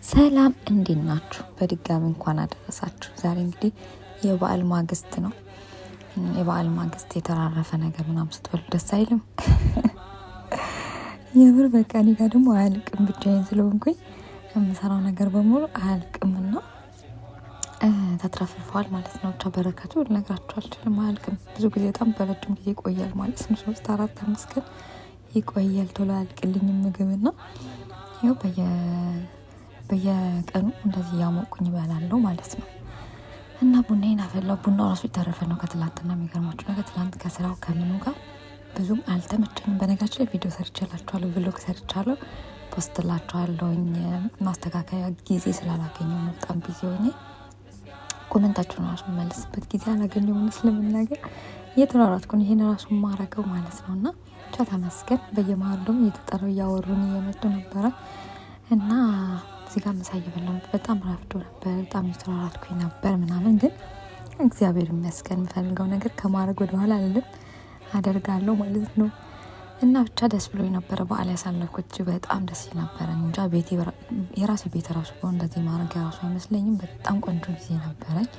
ሰላም እንዴት ናችሁ? በድጋሚ እንኳን አደረሳችሁ። ዛሬ እንግዲህ የበዓል ማግስት ነው። የበዓል ማግስት የተራረፈ ነገር ምናምን ስትበሉ ደስ አይልም? የምር በቃ እኔ ጋር ደግሞ አያልቅም። ብቻዬን ስለሆንኩኝ የምሰራው ነገር በሙሉ አያልቅምና ተትረፍርፏል ማለት ነው። ብቻ በረከቱ ልነግራችሁ አልችልም፣ አያልቅም። ብዙ ጊዜ በጣም በረጅም ጊዜ ይቆያል ማለት ነው። 3 4 5 ቀን ይቆያል። ቶሎ አያልቅልኝም ምግብና ያው በየቀኑ እንደዚህ ያሞቁኝ እበላለሁ ማለት ነው። እና ቡናዬን አፈላው። ቡናው ራሱ የተረፈ ነው ከትላንትና። የሚገርማችሁ ነገር ትላንት ከስራው ከምኑ ጋር ብዙም አልተመቸኝም። በነገራችን ላይ ቪዲዮ ሰርቼላችኋለሁ፣ ቭሎግ ሰርቻለሁ፣ ፖስትላችኋለሁኝ። ማስተካከያ ጊዜ ስላላገኘው ነው በጣም ቢዚ ሆኜ ኮሜንታችሁን ራሱ መልስበት ጊዜ አላገኘሁም። ስለምናገር እየተሯሯጥኩኝ ይሄን ራሱ ማረገው ማለት ነው። እና ብቻ ተመስገን። በየመሀል ደግሞ እየተጠራው እያወሩኝ እየመጡ ነበረ እና እዚህ ጋር ምሳ እየበላሁ በጣም ረፍዶ ነበር። በጣም እየተሯሯጥኩኝ ነበር ምናምን፣ ግን እግዚአብሔር ይመስገን የምፈልገው ነገር ከማድረግ ወደኋላ አልልም፣ አደርጋለሁ ማለት ነው። እና ብቻ ደስ ብሎኝ ነበረ። በዓል ያሳለፍኩት በጣም ደስ ይል ነበረ። እንጃ ቤቴ የራሴ ቤት ራሱ እንደዚህ ማድረግ የራሱ አይመስለኝም። በጣም ቆንጆ ጊዜ ነበረኝ፣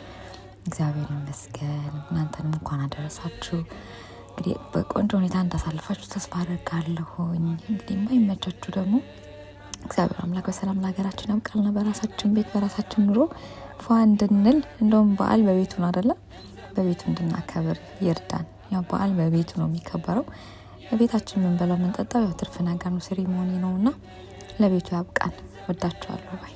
እግዚአብሔር ይመስገን። እናንተንም እንኳን አደረሳችሁ። እንግዲህ በቆንጆ ሁኔታ እንዳሳልፋችሁ ተስፋ አደርጋለሁኝ። እንግዲህ የማይመቻችሁ ደግሞ እግዚአብሔር አምላክ በሰላም ለሀገራችን ያብቃልና በራሳችን ቤት በራሳችን ኑሮ ፏ እንድንል፣ እንደውም በዓል በቤቱ ነው አይደለ? በቤቱ እንድናከብር ይርዳን። ያው በዓል በቤቱ ነው የሚከበረው። ቤታችን ምን በላው ምን ጠጣው ያው ትርፍ ነገር ነው፣ ሴሪሞኒ ነውና ለቤቱ ያብቃን። ወዳችኋለሁ ባይ